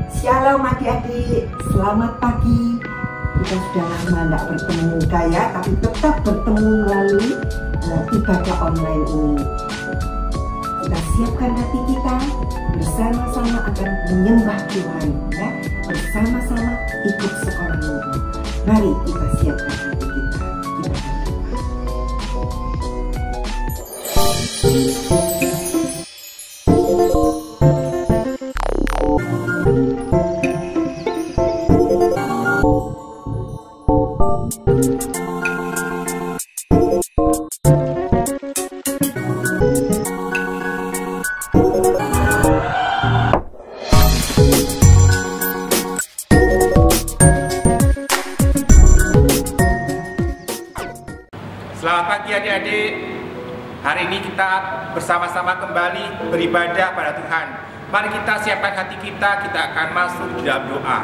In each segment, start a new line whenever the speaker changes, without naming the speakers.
Shalom adik-adik, selamat pagi. Kita sudah lama tidak bertemu muka ya, tapi tetap bertemu melalui ibadah online ini. Kita siapkan hati kita, bersama-sama akan menyembah Tuhan ya. Bersama-sama ikut sekolah minggu. Mari kita siapkan hati kita.
Selamat pagi adik-adik. Hari ini kita bersama-sama kembali beribadah pada Tuhan. Mari kita siapkan hati kita akan masuk di dalam doa.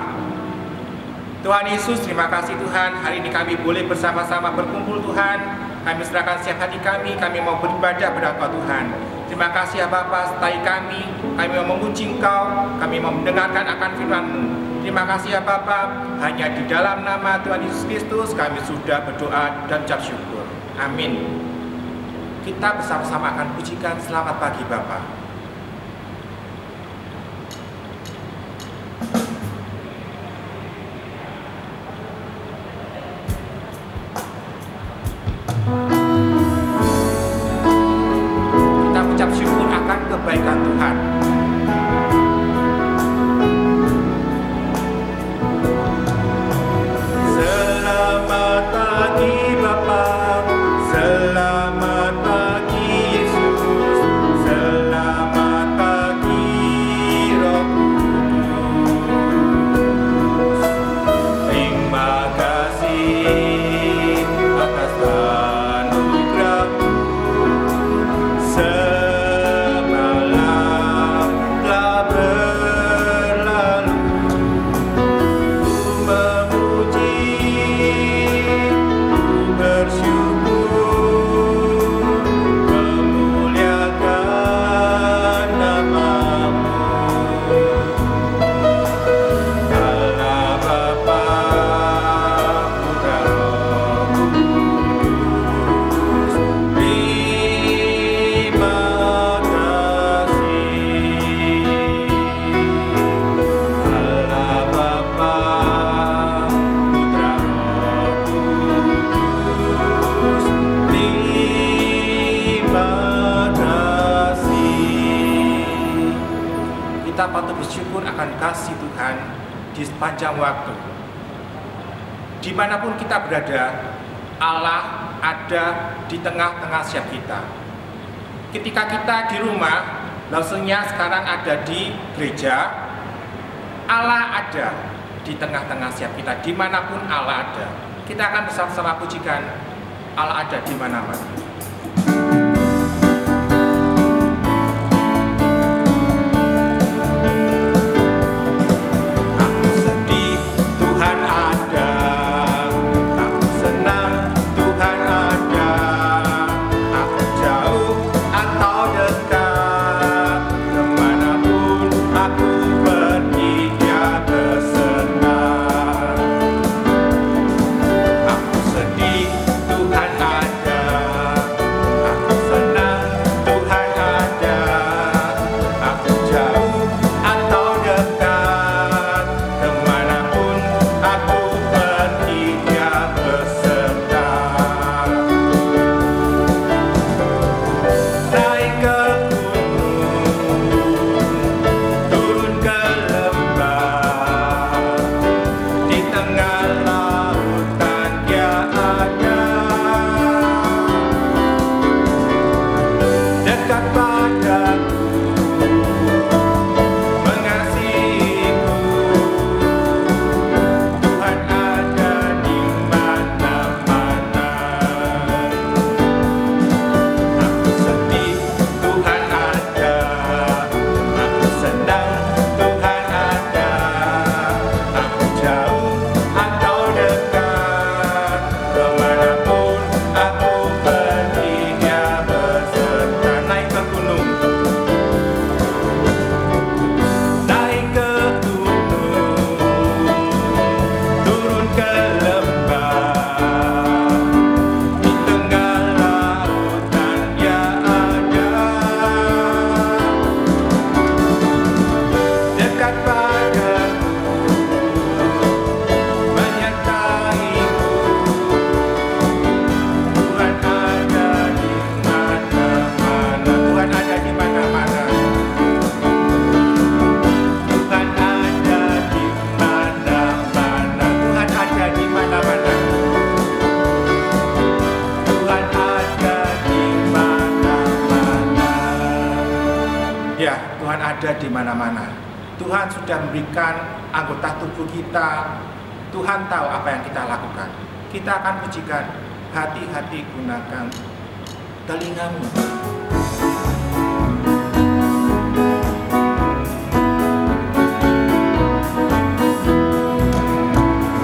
Tuhan Yesus, terima kasih Tuhan. Hari ini kami boleh bersama-sama berkumpul Tuhan. Kami serahkan siap hati kami mau beribadah pada Engkau Tuhan. Terima kasih ya Bapa, sertai kami mau memuji Engkau, kami mau mendengarkan akan firman-Mu. Terima kasih ya Bapa, hanya di dalam nama Tuhan Yesus Kristus kami sudah berdoa dan ucap syukur. Amin. Kita bersama-sama akan pujikan selamat pagi Bapa. Kita ucap syukur akan kebaikan Tuhan. Selamat pagi Bapa. Selamat pagi Yesus, selamat pagi Roh Kudus. Terima kasih atas anugerah-Mu. Semalam telah berlalu, ku memuji, ku bersyukur. Kita patut bersyukur akan kasih Tuhan di sepanjang waktu. Dimanapun kita berada, Allah ada di tengah-tengah setiap kita. Ketika kita di rumah, langsungnya sekarang ada di gereja, Allah ada di tengah-tengah setiap kita. Dimanapun Allah ada, kita akan bersama-sama pujikan Allah ada di mana-mana. Tuhan ada dekat padaku, menyertaiku. Tuhan ada di mana-mana. Tuhan ada di mana-mana. Tuhan ada di mana-mana. Tuhan ada di mana-mana. Tuhan ada di mana-mana. Ya, Tuhan ada di mana-mana. Tuhan sudah memberikan anggota tubuh kita. Tuhan tahu apa yang kita lakukan. Kita akan pujikan, hati-hati gunakan telingamu.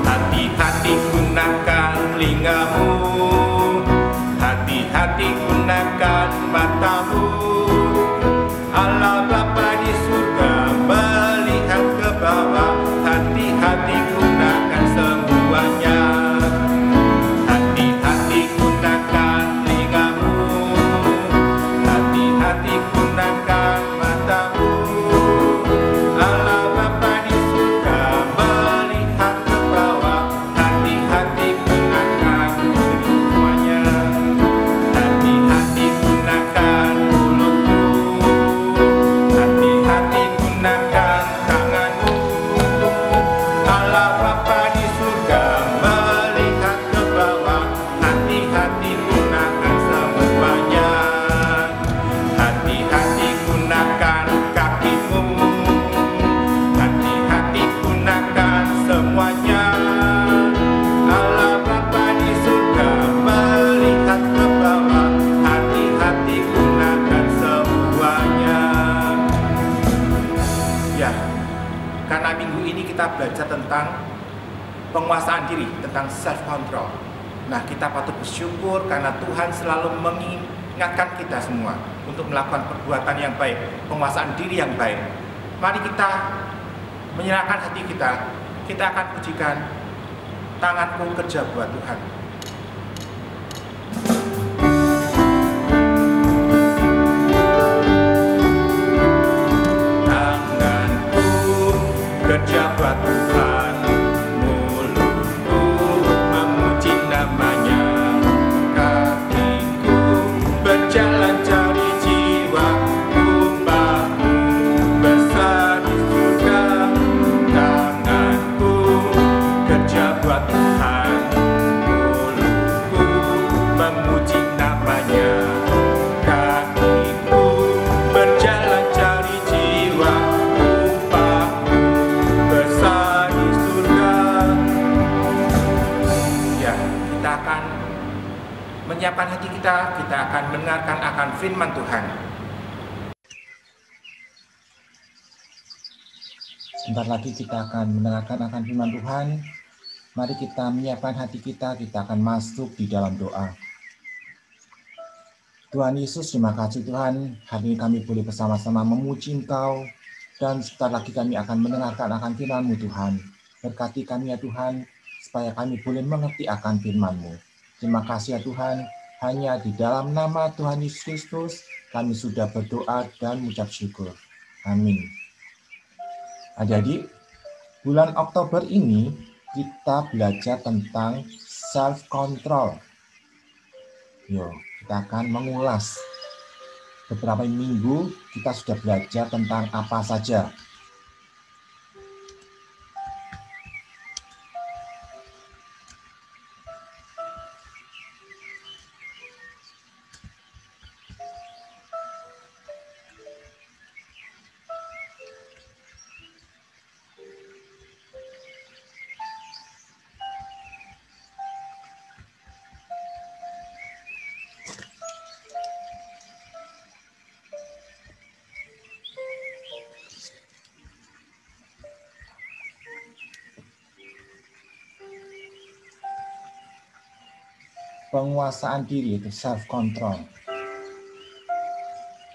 Hati-hati gunakan telingamu. Hati-hati gunakan matamu. Allah Bapa di surga melihat ke bawah. Hati-hati gunakan semuanya. Hati-hati gunakan telingamu. Hati-hati gunakan matamu. Allah Bapa di surga melihat ke bawah. Hati-hati gunakan semuanya. Hati-hati gunakan mulutmu. Hati-hati gunakan tanganmu. Allah Bapa di surga melihat ke bawah. Hati-hati gunakan semuanya. Hati-hati gunakan kakimu. Hati-hati gunakan semuanya. Allah Bapa di surga melihat ke bawah. Hati-hati gunakan semuanya. Ya, karena minggu ini kita belajar tentang penguasaan diri, tentang self control. Nah, kita patut bersyukur karena Tuhan selalu mengingatkan kita semua untuk melakukan perbuatan yang baik, penguasaan diri yang baik. Mari kita menyerahkan hati kita. Kita akan pujikan, tanganku kerja buat Tuhan. Tanganku kerja buat Tuhan, mulutku memuji namanya, kakiku berjalan cari jiwa, upahmu besar di surga. Tanganku kerja buat Tuhan, mulutku memuji namanya, kakiku berjalan cari jiwa, upahmu besar di surga. Ya, kita akan menyiapkan hati kita akan mendengarkan akan firman Tuhan.
Sebentar lagi kita akan mendengarkan akan firman Tuhan. Mari kita menyiapkan hati kita akan masuk di dalam doa. Tuhan Yesus, terima kasih Tuhan, hari ini kami boleh bersama-sama memuji Engkau, dan sebentar lagi kami akan mendengarkan akan firman-Mu Tuhan. Berkati kami ya Tuhan, supaya kami boleh mengerti akan firman-Mu. Terima kasih ya Tuhan, hanya di dalam nama Tuhan Yesus Kristus, kami sudah berdoa dan mengucap syukur. Amin. Adik-adik, bulan Oktober ini kita belajar tentang self-control. Yuk, kita akan mengulas. Beberapa minggu kita sudah belajar tentang apa saja. Penguasaan diri itu self-control.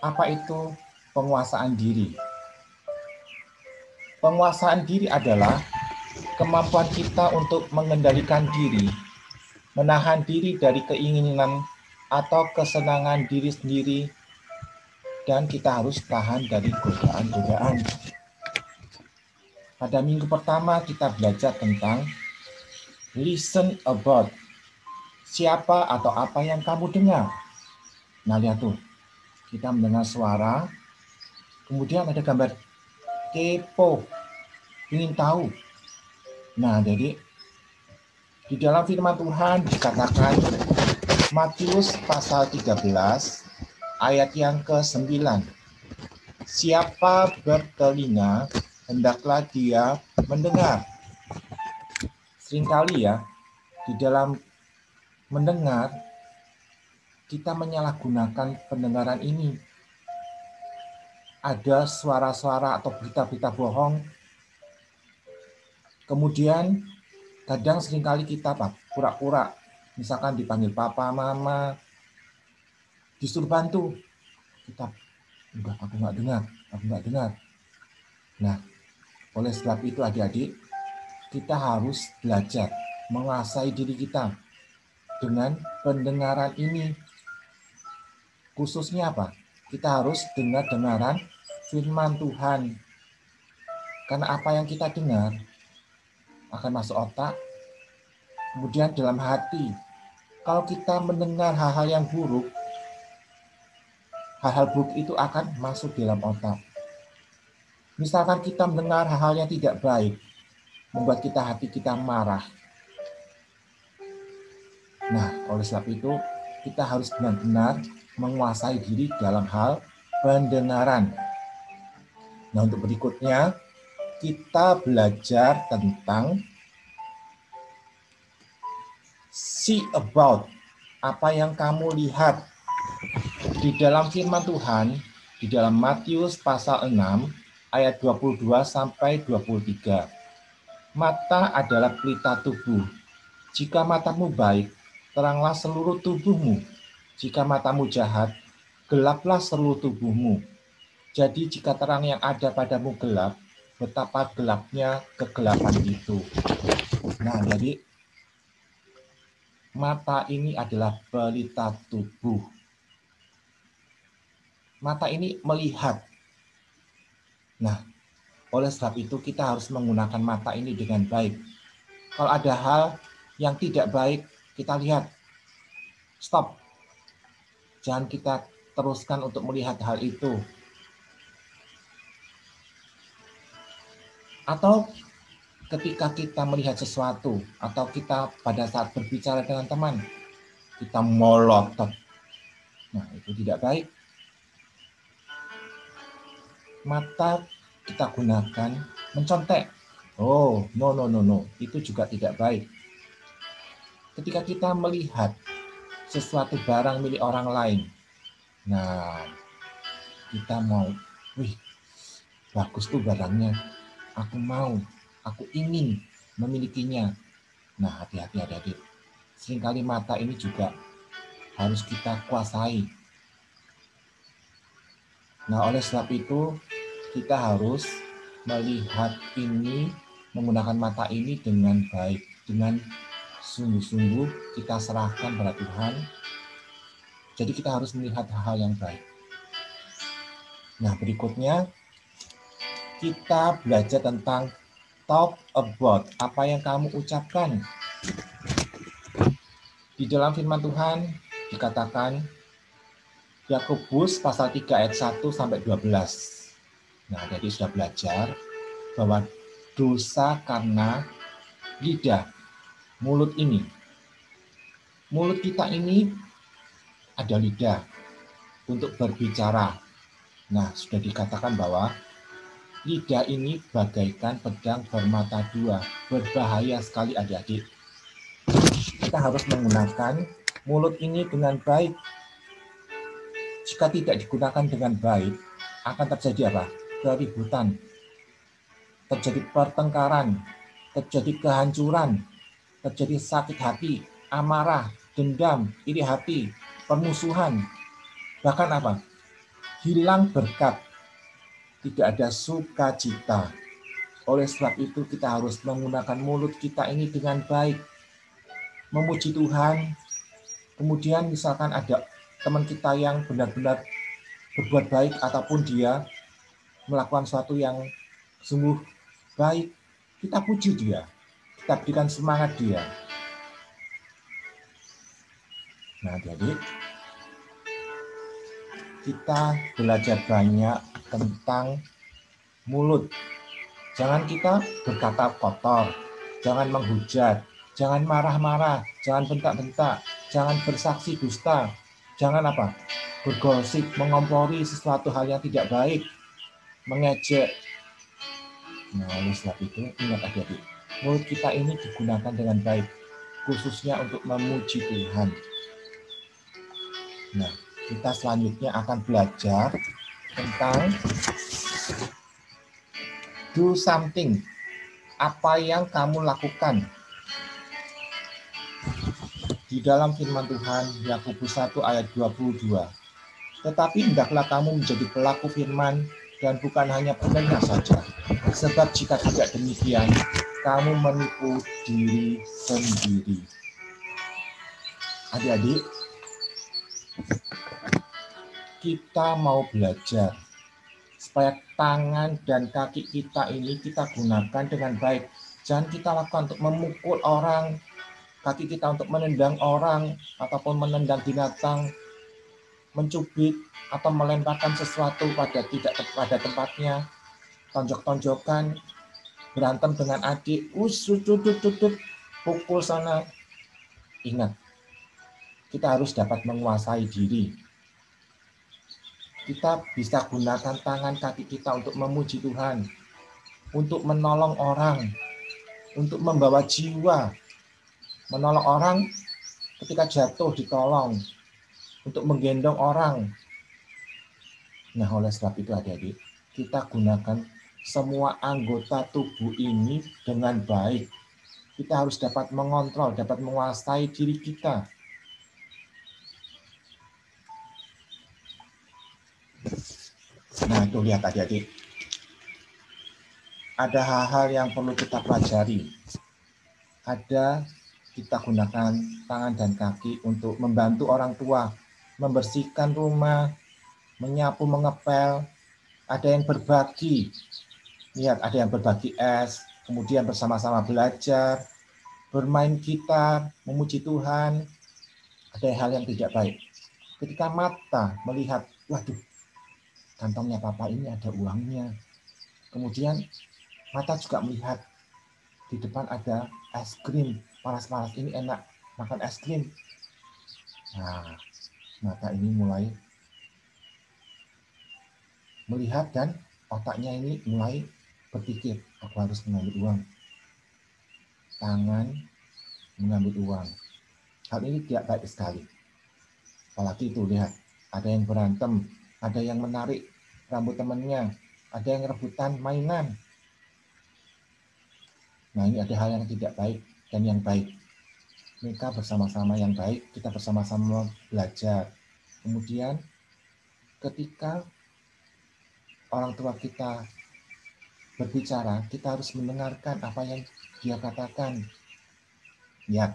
Apa itu penguasaan diri? Penguasaan diri adalah kemampuan kita untuk mengendalikan diri, menahan diri dari keinginan atau kesenangan diri sendiri, dan kita harus tahan dari godaan-godaan. Pada minggu pertama kita belajar tentang listen about. Siapa atau apa yang kamu dengar? Nah, lihat tuh. Kita mendengar suara. Kemudian ada gambar kepo. Ingin tahu. Nah, jadi di dalam firman Tuhan dikatakan Matius pasal 13 ayat yang ke-9. Siapa bertelinga, hendaklah dia mendengar. Seringkali ya, di dalam mendengar, kita menyalahgunakan pendengaran ini. Ada suara-suara atau berita-berita bohong. Kemudian, kadang seringkali kita pura-pura. Misalkan dipanggil papa, mama, disuruh bantu. Kita, enggak, aku nggak dengar. Nah, oleh sebab itu adik-adik, kita harus belajar menguasai diri kita dengan pendengaran ini. Khususnya apa? Kita harus dengar-dengaran firman Tuhan. Karena apa yang kita dengar akan masuk otak, kemudian dalam hati. Kalau kita mendengar hal-hal yang buruk, hal-hal buruk itu akan masuk dalam otak. Misalkan kita mendengar hal-hal yang tidak baik, membuat hati kita marah. Nah, oleh sebab itu, kita harus benar-benar menguasai diri dalam hal pendengaran. Nah, untuk berikutnya, kita belajar tentang see about, apa yang kamu lihat. Di dalam firman Tuhan, di dalam Matius pasal 6, ayat 22 sampai 23. Mata adalah pelita tubuh. Jika matamu baik, teranglah seluruh tubuhmu. Jika matamu jahat, gelaplah seluruh tubuhmu. Jadi jika terang yang ada padamu gelap, betapa gelapnya kegelapan itu. Nah, jadi mata ini adalah pelita tubuh. Mata ini melihat. Nah, oleh sebab itu kita harus menggunakan mata ini dengan baik. Kalau ada hal yang tidak baik, kita lihat. Stop. Jangan kita teruskan untuk melihat hal itu. Atau ketika kita melihat sesuatu, atau kita pada saat berbicara dengan teman, kita melotot. Nah, itu tidak baik. Mata kita gunakan mencontek. Oh, no. Itu juga tidak baik. Ketika kita melihat sesuatu barang milik orang lain, nah, kita mau, wih, bagus tuh barangnya. Aku ingin memilikinya. Nah, hati-hati adik-adik. Seringkali mata ini juga harus kita kuasai. Nah, oleh sebab itu, kita harus melihat ini, menggunakan mata ini dengan baik, dengan sungguh-sungguh kita serahkan pada Tuhan. Jadi kita harus melihat hal-hal yang baik. Nah, berikutnya kita belajar tentang talk about, apa yang kamu ucapkan. Di dalam firman Tuhan dikatakan Yakobus pasal 3 ayat 1 sampai 12. Nah, jadi sudah belajar bahwa dosa karena lidah, mulut ini. Mulut kita ini ada lidah untuk berbicara. Nah, sudah dikatakan bahwa lidah ini bagaikan pedang bermata dua. Berbahaya sekali adik-adik. Kita harus menggunakan mulut ini dengan baik. Jika tidak digunakan dengan baik, akan terjadi apa? Keributan, terjadi pertengkaran, terjadi kehancuran, terjadi sakit hati, amarah, dendam, iri hati, permusuhan, bahkan apa? Hilang berkat, tidak ada sukacita. Oleh sebab itu kita harus menggunakan mulut kita ini dengan baik, memuji Tuhan. Kemudian misalkan ada teman kita yang benar-benar berbuat baik ataupun dia melakukan sesuatu yang sungguh baik, kita puji dia, kita berikan semangat dia. Nah, jadi kita belajar banyak tentang mulut. Jangan kita berkata kotor, jangan menghujat, jangan marah-marah, jangan bentak-bentak, jangan bersaksi dusta, jangan bergosip, mengompori sesuatu hal yang tidak baik, mengejek. Nah, oleh sebab itu, ingat adik-adik, mulut kita ini digunakan dengan baik, khususnya untuk memuji Tuhan. Nah, kita selanjutnya akan belajar tentang do something. Apa yang kamu lakukan? Di dalam firman Tuhan, Yakobus 1 ayat 22. Tetapi hendaklah kamu menjadi pelaku firman dan bukan hanya pendengar saja. Sebab jika tidak demikian, kamu menipu diri sendiri. Adik-adik, kita mau belajar supaya tangan dan kaki kita ini kita gunakan dengan baik. Jangan kita lakukan untuk memukul orang, kaki kita untuk menendang orang, ataupun menendang binatang, mencubit, atau melemparkan sesuatu tidak pada tempatnya, tonjok-tonjokan, berantem dengan adik, pukul sana. Ingat, kita harus dapat menguasai diri. Kita bisa gunakan tangan kaki kita untuk memuji Tuhan, untuk menolong orang, untuk membawa jiwa, menolong orang ketika jatuh ditolong, untuk menggendong orang. Nah, oleh sebab itu adik-adik, kita gunakan semua anggota tubuh ini dengan baik. Kita harus dapat mengontrol, dapat menguasai diri kita. Nah, itu lihat adik-adik. Ada hal-hal yang perlu kita pelajari. Ada kita gunakan tangan dan kaki untuk membantu orang tua, membersihkan rumah, menyapu, mengepel. Ada yang berbagi. Lihat, ada yang berbagi es, kemudian bersama-sama belajar, bermain gitar, memuji Tuhan. Ada hal yang tidak baik. Ketika mata melihat, waduh, kantongnya papa ini ada uangnya. Kemudian mata juga melihat di depan ada es krim. Panas-panas ini enak makan es krim. Nah, mata ini mulai melihat dan otaknya ini mulai berpikir, aku harus mengambil uang. Tangan mengambil uang. Hal ini tidak baik sekali. Apalagi itu, lihat, ada yang berantem, ada yang menarik rambut temannya, ada yang rebutan mainan. Nah, ini ada hal yang tidak baik dan yang baik. Mereka bersama-sama yang baik, kita bersama-sama belajar. Kemudian ketika orang tua kita berbicara, kita harus mendengarkan apa yang dia katakan. Lihat,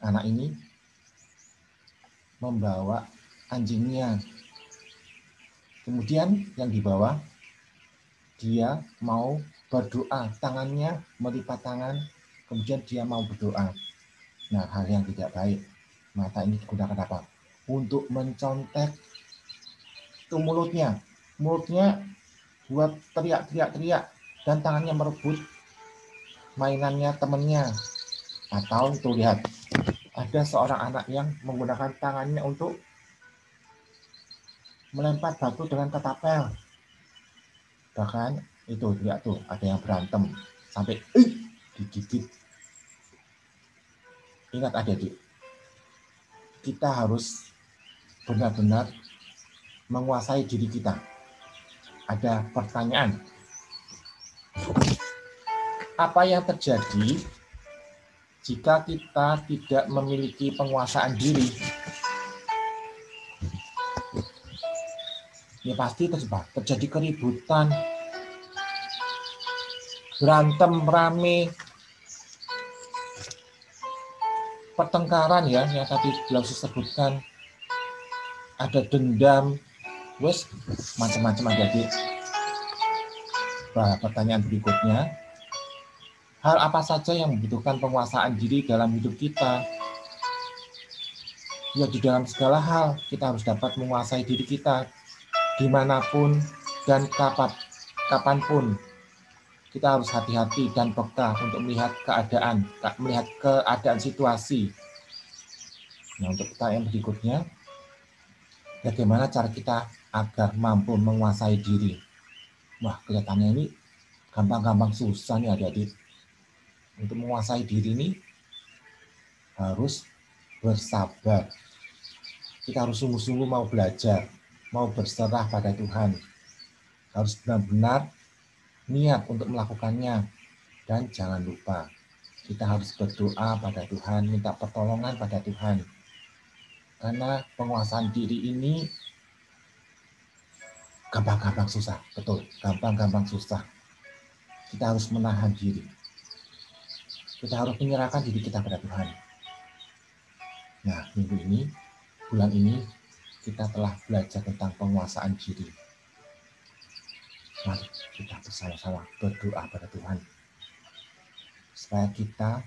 anak ini membawa anjingnya. Kemudian yang dibawa, dia mau berdoa, tangannya melipat tangan, kemudian dia mau berdoa. Nah, hal yang tidak baik. Mata ini digunakan apa? Untuk mencontek itu mulutnya. Mulutnya buat teriak-teriak, dan tangannya merebut mainannya temannya. Atau tuh lihat, ada seorang anak yang menggunakan tangannya untuk melempar batu dengan ketapel. Bahkan itu, lihat tuh, ada yang berantem sampai digigit. Ingat adik-adik, kita harus benar-benar menguasai diri kita. Ada pertanyaan, apa yang terjadi jika kita tidak memiliki penguasaan diri? Ya pasti terjadi keributan, berantem rame, pertengkaran ya, yang tadi belum disebutkan, ada dendam, wes macam-macam adik-adik. Nah, pertanyaan berikutnya, hal apa saja yang membutuhkan penguasaan diri dalam hidup kita. Ya, di dalam segala hal kita harus dapat menguasai diri kita dimanapun dan kapanpun. Kita harus hati-hati dan peka untuk melihat keadaan situasi. Nah, untuk pertanyaan berikutnya, bagaimana cara kita agar mampu menguasai diri? Wah, kelihatannya ini gampang-gampang susah nih adik-adik. Untuk menguasai diri ini harus bersabar. Kita harus sungguh-sungguh mau belajar, mau berserah pada Tuhan. Harus benar-benar niat untuk melakukannya. Dan jangan lupa, kita harus berdoa pada Tuhan, minta pertolongan pada Tuhan. Karena penguasaan diri ini gampang-gampang susah, betul, gampang-gampang susah. Kita harus menahan diri. Kita harus menyerahkan diri kita pada Tuhan. Nah, bulan ini, kita telah belajar tentang penguasaan diri. Mari kita bersama-sama berdoa pada Tuhan, supaya kita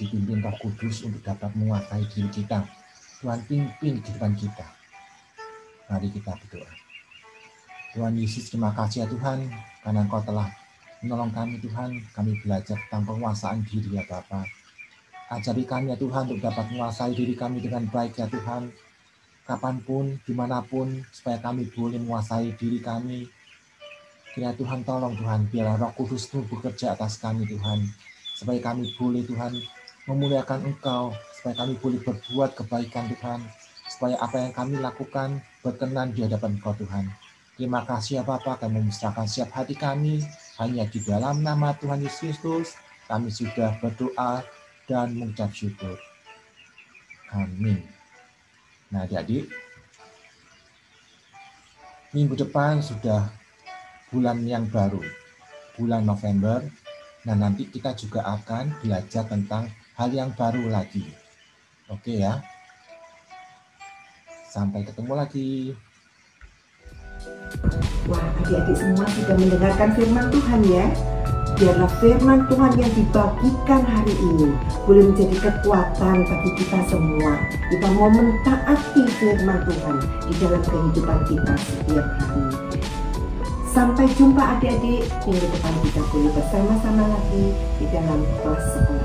dipimpin Roh Kudus untuk dapat menguasai diri kita. Tuhan pimpin kehidupan kita. Mari kita berdoa. Tuhan Yesus, terima kasih ya Tuhan, karena Engkau telah menolong kami Tuhan. Kami belajar tentang penguasaan diri ya Bapa. Ajari kami ya Tuhan untuk dapat menguasai diri kami dengan baik ya Tuhan. Kapanpun, dimanapun, supaya kami boleh menguasai diri kami. Kiranya Tuhan tolong Tuhan, biarlah Roh Kudus itu bekerja atas kami Tuhan. Supaya kami boleh Tuhan memuliakan Engkau, supaya kami boleh berbuat kebaikan Tuhan. Supaya apa yang kami lakukan berkenan di hadapan Engkau Tuhan. Terima kasih ya Bapa, kami menyerahkan siap hati kami. Hanya di dalam nama Tuhan Yesus Kristus, kami sudah berdoa dan mengucap syukur. Amin. Nah, jadi minggu depan sudah bulan yang baru, bulan November. Nah, nanti kita juga akan belajar tentang hal yang baru lagi. Oke ya. Sampai ketemu lagi.
Wah, adik-adik semua sudah mendengarkan firman Tuhan ya. Biarlah firman Tuhan yang dibagikan hari ini boleh menjadi kekuatan bagi kita semua. Kita mau mentaati firman Tuhan di dalam kehidupan kita setiap hari. Sampai jumpa adik-adik, minggu depan kita boleh bersama-sama lagi di dalam kelas sekolah.